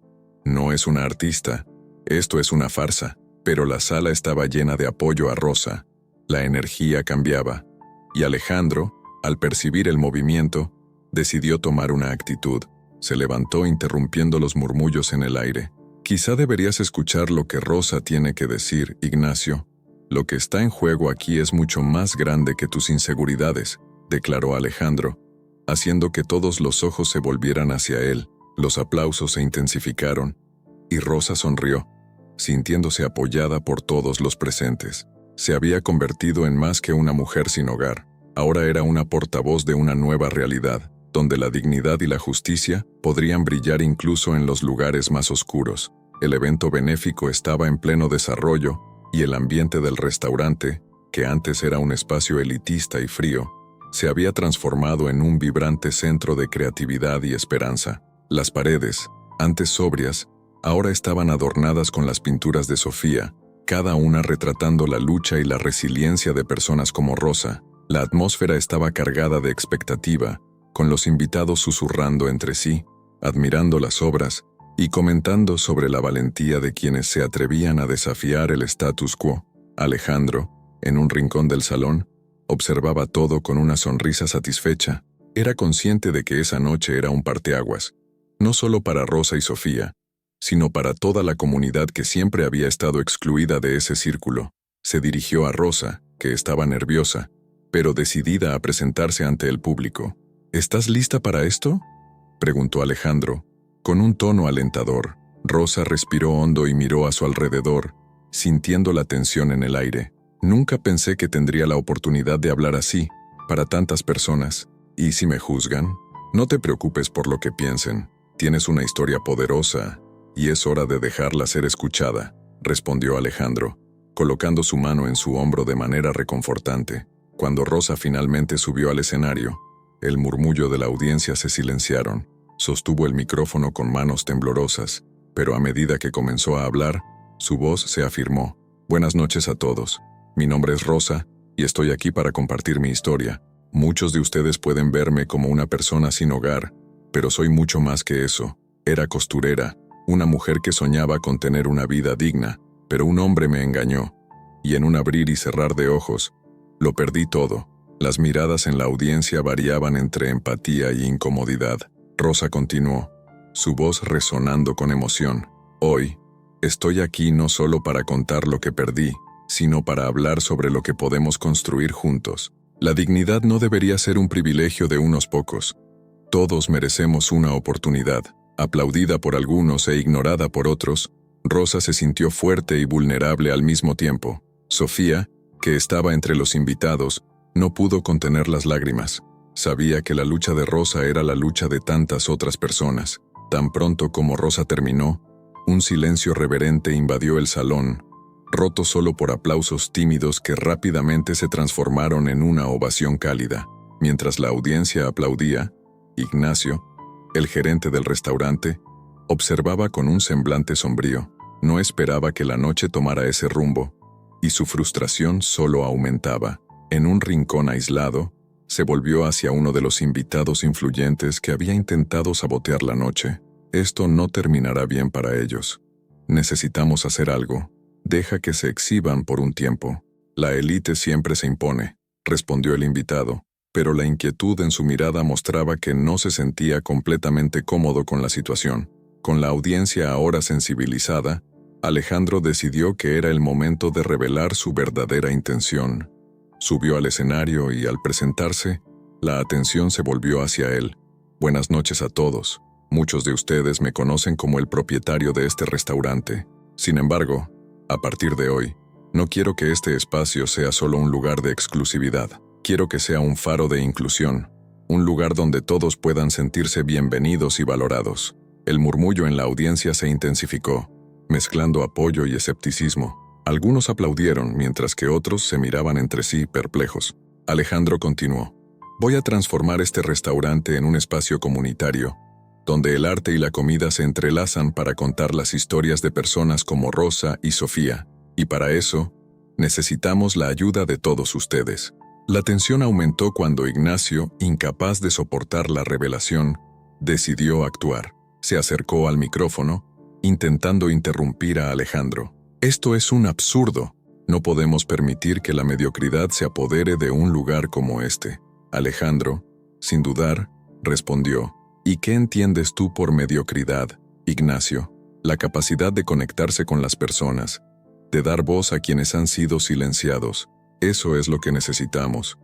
«No es una artista, esto es una farsa». Pero la sala estaba llena de apoyo a Rosa. La energía cambiaba, y Alejandro, al percibir el movimiento, decidió tomar una actitud. Se levantó interrumpiendo los murmullos en el aire. «Quizá deberías escuchar lo que Rosa tiene que decir, Ignacio. Lo que está en juego aquí es mucho más grande que tus inseguridades», declaró Alejandro, haciendo que todos los ojos se volvieran hacia él. Los aplausos se intensificaron, y Rosa sonrió, sintiéndose apoyada por todos los presentes. Se había convertido en más que una mujer sin hogar. Ahora era una portavoz de una nueva realidad, donde la dignidad y la justicia podrían brillar incluso en los lugares más oscuros. El evento benéfico estaba en pleno desarrollo, y el ambiente del restaurante, que antes era un espacio elitista y frío, se había transformado en un vibrante centro de creatividad y esperanza. Las paredes, antes sobrias, ahora estaban adornadas con las pinturas de Sofía, cada una retratando la lucha y la resiliencia de personas como Rosa. La atmósfera estaba cargada de expectativa, con los invitados susurrando entre sí, admirando las obras y comentando sobre la valentía de quienes se atrevían a desafiar el status quo. Alejandro, en un rincón del salón, observaba todo con una sonrisa satisfecha. Era consciente de que esa noche era un parteaguas, no solo para Rosa y Sofía, sino para toda la comunidad que siempre había estado excluida de ese círculo. Se dirigió a Rosa, que estaba nerviosa, pero decidida a presentarse ante el público. ¿Estás lista para esto?, preguntó Alejandro, con un tono alentador. Rosa respiró hondo y miró a su alrededor, sintiendo la tensión en el aire. Nunca pensé que tendría la oportunidad de hablar así, para tantas personas. ¿Y si me juzgan? No te preocupes por lo que piensen. Tienes una historia poderosa, y es hora de dejarla ser escuchada, respondió Alejandro, colocando su mano en su hombro de manera reconfortante. Cuando Rosa finalmente subió al escenario, el murmullo de la audiencia se silenciaron. Sostuvo el micrófono con manos temblorosas, pero a medida que comenzó a hablar, su voz se afirmó. Buenas noches a todos. Mi nombre es Rosa, y estoy aquí para compartir mi historia. Muchos de ustedes pueden verme como una persona sin hogar, pero soy mucho más que eso. Era costurera, una mujer que soñaba con tener una vida digna, pero un hombre me engañó, y en un abrir y cerrar de ojos, lo perdí todo. Las miradas en la audiencia variaban entre empatía y incomodidad. Rosa continuó, su voz resonando con emoción. Hoy, estoy aquí no solo para contar lo que perdí, sino para hablar sobre lo que podemos construir juntos. La dignidad no debería ser un privilegio de unos pocos. Todos merecemos una oportunidad. Aplaudida por algunos e ignorada por otros, Rosa se sintió fuerte y vulnerable al mismo tiempo. Sofía, que estaba entre los invitados, no pudo contener las lágrimas. Sabía que la lucha de Rosa era la lucha de tantas otras personas. Tan pronto como Rosa terminó, un silencio reverente invadió el salón, roto solo por aplausos tímidos que rápidamente se transformaron en una ovación cálida. Mientras la audiencia aplaudía, Ignacio, el gerente del restaurante, observaba con un semblante sombrío. No esperaba que la noche tomara ese rumbo, y su frustración solo aumentaba. En un rincón aislado, se volvió hacia uno de los invitados influyentes que había intentado sabotear la noche. Esto no terminará bien para ellos. Necesitamos hacer algo. Deja que se exhiban por un tiempo. La élite siempre se impone, respondió el invitado, pero la inquietud en su mirada mostraba que no se sentía completamente cómodo con la situación. Con la audiencia ahora sensibilizada, Alejandro decidió que era el momento de revelar su verdadera intención. Subió al escenario y, al presentarse, la atención se volvió hacia él. Buenas noches a todos. Muchos de ustedes me conocen como el propietario de este restaurante. Sin embargo, a partir de hoy, no quiero que este espacio sea solo un lugar de exclusividad. Quiero que sea un faro de inclusión, un lugar donde todos puedan sentirse bienvenidos y valorados. El murmullo en la audiencia se intensificó, mezclando apoyo y escepticismo. Algunos aplaudieron, mientras que otros se miraban entre sí perplejos. Alejandro continuó. Voy a transformar este restaurante en un espacio comunitario, donde el arte y la comida se entrelazan para contar las historias de personas como Rosa y Sofía. Y para eso, necesitamos la ayuda de todos ustedes. La tensión aumentó cuando Ignacio, incapaz de soportar la revelación, decidió actuar. Se acercó al micrófono, intentando interrumpir a Alejandro. Esto es un absurdo. No podemos permitir que la mediocridad se apodere de un lugar como este. Alejandro, sin dudar, respondió. ¿Y qué entiendes tú por mediocridad, Ignacio? La capacidad de conectarse con las personas, de dar voz a quienes han sido silenciados. Eso es lo que necesitamos,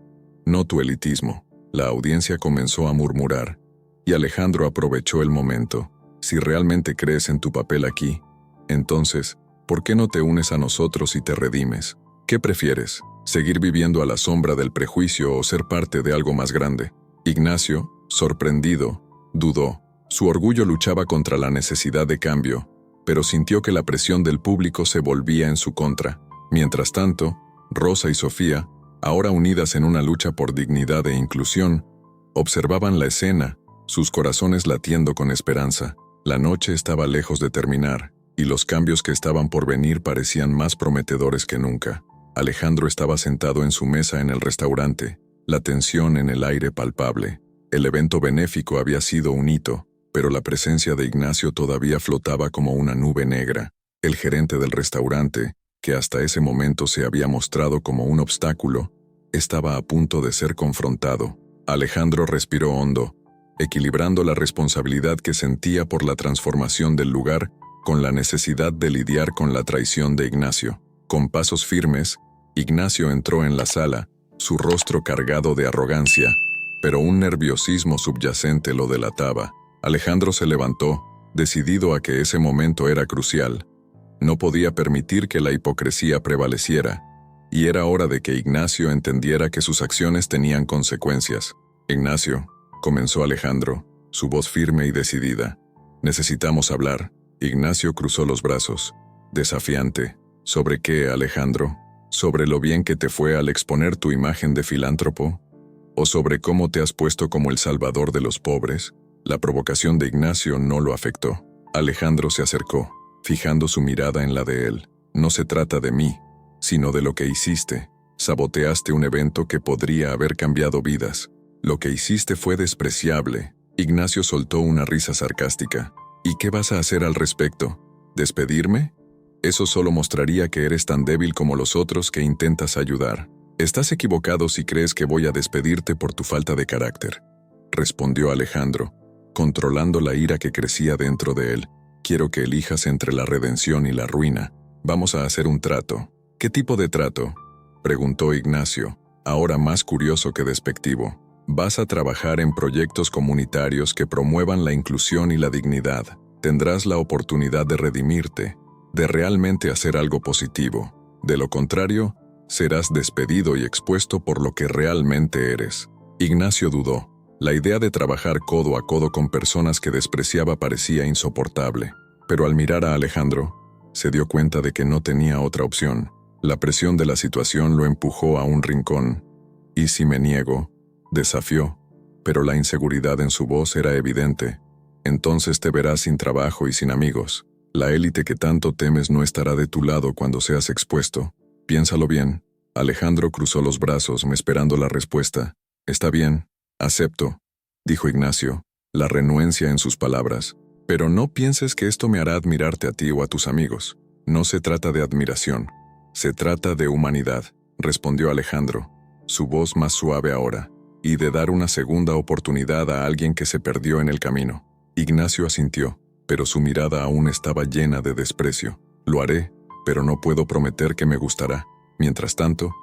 no tu elitismo. La audiencia comenzó a murmurar, y Alejandro aprovechó el momento. Si realmente crees en tu papel aquí, entonces, ¿por qué no te unes a nosotros y te redimes? ¿Qué prefieres? ¿Seguir viviendo a la sombra del prejuicio o ser parte de algo más grande? Ignacio, sorprendido, dudó. Su orgullo luchaba contra la necesidad de cambio, pero sintió que la presión del público se volvía en su contra. Mientras tanto, Rosa y Sofía, ahora unidas en una lucha por dignidad e inclusión, observaban la escena, sus corazones latiendo con esperanza. La noche estaba lejos de terminar, y los cambios que estaban por venir parecían más prometedores que nunca. Alejandro estaba sentado en su mesa en el restaurante, la tensión en el aire palpable. El evento benéfico había sido un hito, pero la presencia de Ignacio todavía flotaba como una nube negra. El gerente del restaurante, que hasta ese momento se había mostrado como un obstáculo, estaba a punto de ser confrontado. Alejandro respiró hondo, equilibrando la responsabilidad que sentía por la transformación del lugar con la necesidad de lidiar con la traición de Ignacio. Con pasos firmes, Ignacio entró en la sala, su rostro cargado de arrogancia, pero un nerviosismo subyacente lo delataba. Alejandro se levantó, decidido a que ese momento era crucial. No podía permitir que la hipocresía prevaleciera, y era hora de que Ignacio entendiera que sus acciones tenían consecuencias. «Ignacio», comenzó Alejandro, su voz firme y decidida. «Necesitamos hablar». Ignacio cruzó los brazos, desafiante. «¿Sobre qué, Alejandro? ¿Sobre lo bien que te fue al exponer tu imagen de filántropo? ¿O sobre cómo te has puesto como el salvador de los pobres?» La provocación de Ignacio no lo afectó. Alejandro se acercó, fijando su mirada en la de él. «No se trata de mí, sino de lo que hiciste. Saboteaste un evento que podría haber cambiado vidas. Lo que hiciste fue despreciable». Ignacio soltó una risa sarcástica. «¿Y qué vas a hacer al respecto? ¿Despedirme? Eso solo mostraría que eres tan débil como los otros que intentas ayudar. Estás equivocado si crees que voy a despedirte por tu falta de carácter», respondió Alejandro, controlando la ira que crecía dentro de él. «Quiero que elijas entre la redención y la ruina. Vamos a hacer un trato». «¿Qué tipo de trato?», preguntó Ignacio, ahora más curioso que despectivo. «Vas a trabajar en proyectos comunitarios que promuevan la inclusión y la dignidad. Tendrás la oportunidad de redimirte, de realmente hacer algo positivo. De lo contrario, serás despedido y expuesto por lo que realmente eres». Ignacio dudó. La idea de trabajar codo a codo con personas que despreciaba parecía insoportable. Pero al mirar a Alejandro, se dio cuenta de que no tenía otra opción. La presión de la situación lo empujó a un rincón. «¿Y si me niego?», desafió, pero la inseguridad en su voz era evidente. «Entonces te verás sin trabajo y sin amigos. La élite que tanto temes no estará de tu lado cuando seas expuesto. Piénsalo bien». Alejandro cruzó los brazos, esperando la respuesta. «Está bien, acepto», dijo Ignacio, la renuencia en sus palabras. «Pero no pienses que esto me hará admirarte a ti o a tus amigos. No se trata de admiración. Se trata de humanidad», respondió Alejandro, su voz más suave ahora, «y de dar una segunda oportunidad a alguien que se perdió en el camino». Ignacio asintió, pero su mirada aún estaba llena de desprecio. «Lo haré, pero no puedo prometer que me gustará». Mientras tanto,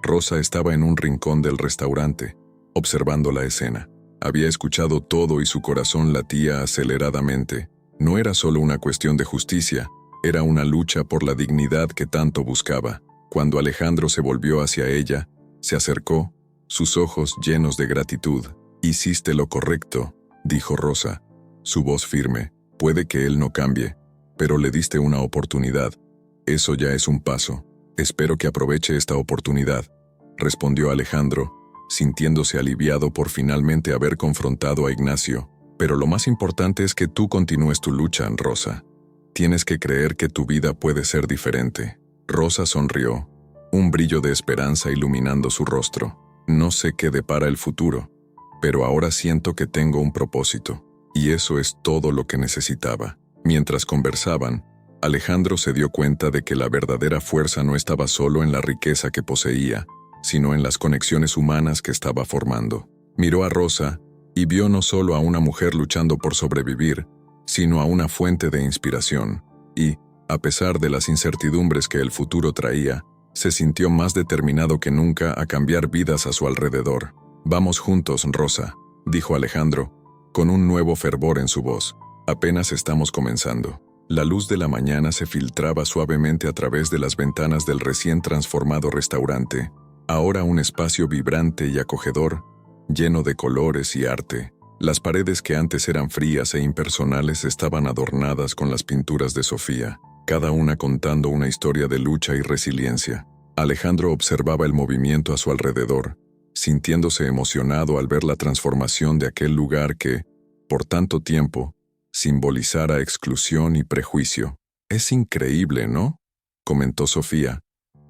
Rosa estaba en un rincón del restaurante, observando la escena. Había escuchado todo y su corazón latía aceleradamente. No era solo una cuestión de justicia, era una lucha por la dignidad que tanto buscaba. Cuando Alejandro se volvió hacia ella, se acercó, sus ojos llenos de gratitud. «Hiciste lo correcto», dijo Rosa, su voz firme. «Puede que él no cambie, pero le diste una oportunidad. Eso ya es un paso. Espero que aproveche esta oportunidad», respondió Alejandro, sintiéndose aliviado por finalmente haber confrontado a Ignacio. «Pero lo más importante es que tú continúes tu lucha, Rosa. Tienes que creer que tu vida puede ser diferente». Rosa sonrió, un brillo de esperanza iluminando su rostro. «No sé qué depara el futuro, pero ahora siento que tengo un propósito, y eso es todo lo que necesitaba». Mientras conversaban, Alejandro se dio cuenta de que la verdadera fuerza no estaba solo en la riqueza que poseía, sino en las conexiones humanas que estaba formando. Miró a Rosa y vio no solo a una mujer luchando por sobrevivir, sino a una fuente de inspiración, y, a pesar de las incertidumbres que el futuro traía, se sintió más determinado que nunca a cambiar vidas a su alrededor. «Vamos juntos, Rosa», dijo Alejandro, con un nuevo fervor en su voz. «Apenas estamos comenzando». La luz de la mañana se filtraba suavemente a través de las ventanas del recién transformado restaurante, ahora un espacio vibrante y acogedor, lleno de colores y arte. Las paredes que antes eran frías e impersonales estaban adornadas con las pinturas de Sofía, cada una contando una historia de lucha y resiliencia. Alejandro observaba el movimiento a su alrededor, sintiéndose emocionado al ver la transformación de aquel lugar que, por tanto tiempo, simbolizara exclusión y prejuicio. «Es increíble, ¿no?», comentó Sofía,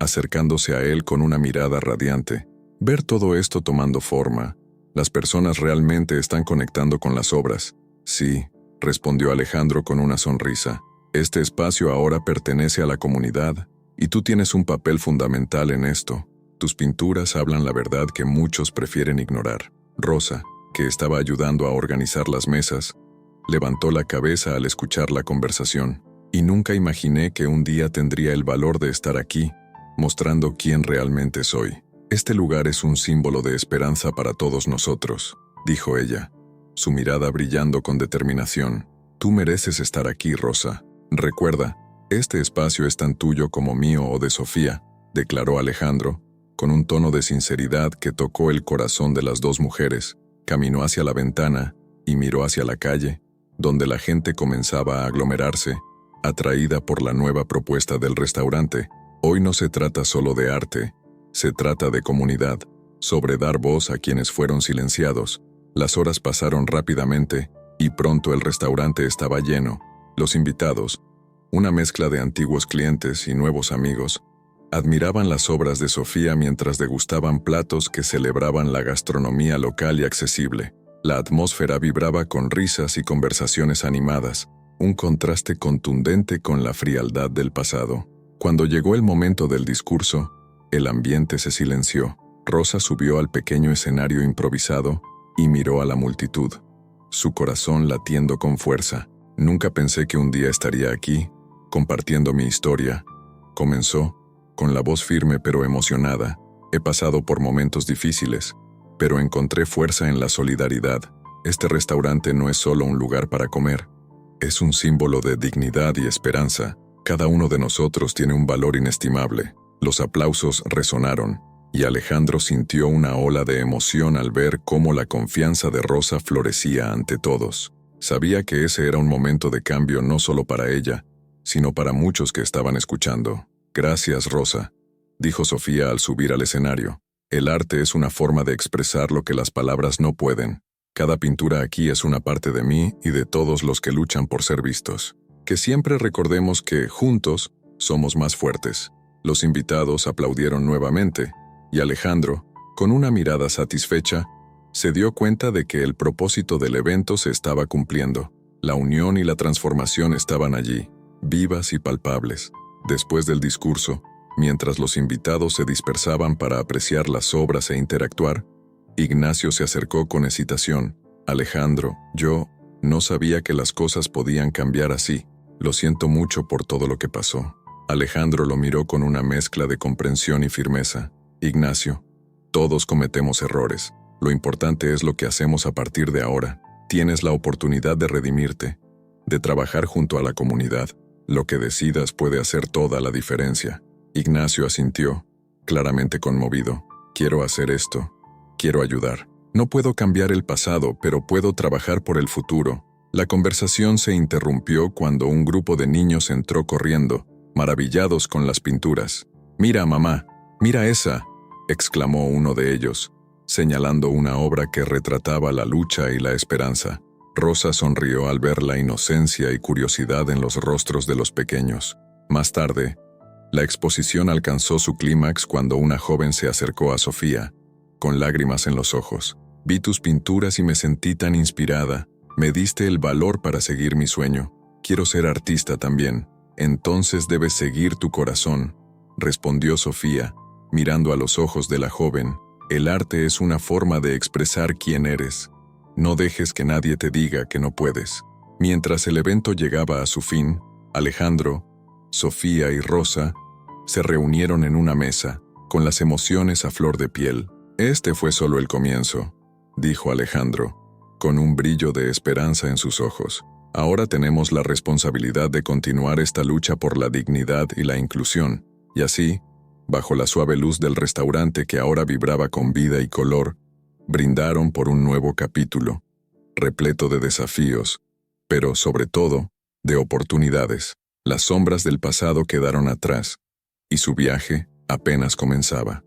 acercándose a él con una mirada radiante. «Ver todo esto tomando forma. Las personas realmente están conectando con las obras». «Sí», respondió Alejandro con una sonrisa. «Este espacio ahora pertenece a la comunidad, y tú tienes un papel fundamental en esto. Tus pinturas hablan la verdad que muchos prefieren ignorar». Rosa, que estaba ayudando a organizar las mesas, levantó la cabeza al escuchar la conversación. «Y nunca imaginé que un día tendría el valor de estar aquí, mostrando quién realmente soy. Este lugar es un símbolo de esperanza para todos nosotros», dijo ella, su mirada brillando con determinación. «Tú mereces estar aquí, Rosa. Recuerda, este espacio es tan tuyo como mío o de Sofía», declaró Alejandro, con un tono de sinceridad que tocó el corazón de las dos mujeres. Caminó hacia la ventana y miró hacia la calle, donde la gente comenzaba a aglomerarse, atraída por la nueva propuesta del restaurante. Hoy no se trata solo de arte, se trata de comunidad, sobre dar voz a quienes fueron silenciados. Las horas pasaron rápidamente y pronto el restaurante estaba lleno. Los invitados, una mezcla de antiguos clientes y nuevos amigos, admiraban las obras de Sofía mientras degustaban platos que celebraban la gastronomía local y accesible. La atmósfera vibraba con risas y conversaciones animadas, un contraste contundente con la frialdad del pasado. Cuando llegó el momento del discurso, el ambiente se silenció. Rosa subió al pequeño escenario improvisado y miró a la multitud, su corazón latiendo con fuerza. «Nunca pensé que un día estaría aquí, compartiendo mi historia», comenzó, con la voz firme pero emocionada. «He pasado por momentos difíciles, pero encontré fuerza en la solidaridad. Este restaurante no es solo un lugar para comer, es un símbolo de dignidad y esperanza. Cada uno de nosotros tiene un valor inestimable». Los aplausos resonaron, y Alejandro sintió una ola de emoción al ver cómo la confianza de Rosa florecía ante todos. Sabía que ese era un momento de cambio no solo para ella, sino para muchos que estaban escuchando. «Gracias, Rosa», dijo Sofía al subir al escenario. «El arte es una forma de expresar lo que las palabras no pueden. Cada pintura aquí es una parte de mí y de todos los que luchan por ser vistos. Que siempre recordemos que, juntos, somos más fuertes». Los invitados aplaudieron nuevamente, y Alejandro, con una mirada satisfecha, se dio cuenta de que el propósito del evento se estaba cumpliendo. La unión y la transformación estaban allí, vivas y palpables. Después del discurso, mientras los invitados se dispersaban para apreciar las obras e interactuar, Ignacio se acercó con hesitación. «Alejandro, yo no sabía que las cosas podían cambiar así. Lo siento mucho por todo lo que pasó». Alejandro lo miró con una mezcla de comprensión y firmeza. «Ignacio, todos cometemos errores. Lo importante es lo que hacemos a partir de ahora. Tienes la oportunidad de redimirte, de trabajar junto a la comunidad. Lo que decidas puede hacer toda la diferencia». Ignacio asintió, claramente conmovido. «Quiero hacer esto. Quiero ayudar. No puedo cambiar el pasado, pero puedo trabajar por el futuro». La conversación se interrumpió cuando un grupo de niños entró corriendo, maravillados con las pinturas. «Mira, mamá, mira esa», exclamó uno de ellos, señalando una obra que retrataba la lucha y la esperanza. Rosa sonrió al ver la inocencia y curiosidad en los rostros de los pequeños. Más tarde, la exposición alcanzó su clímax cuando una joven se acercó a Sofía, con lágrimas en los ojos. «Vi tus pinturas y me sentí tan inspirada. Me diste el valor para seguir mi sueño. Quiero ser artista también». «Entonces debes seguir tu corazón», respondió Sofía, mirando a los ojos de la joven. «El arte es una forma de expresar quién eres. No dejes que nadie te diga que no puedes». Mientras el evento llegaba a su fin, Alejandro, Sofía y Rosa se reunieron en una mesa, con las emociones a flor de piel. «Este fue solo el comienzo», dijo Alejandro, con un brillo de esperanza en sus ojos. «Ahora tenemos la responsabilidad de continuar esta lucha por la dignidad y la inclusión». Y así, bajo la suave luz del restaurante que ahora vibraba con vida y color, brindaron por un nuevo capítulo, repleto de desafíos, pero sobre todo, de oportunidades. Las sombras del pasado quedaron atrás, y su viaje, apenas comenzaba.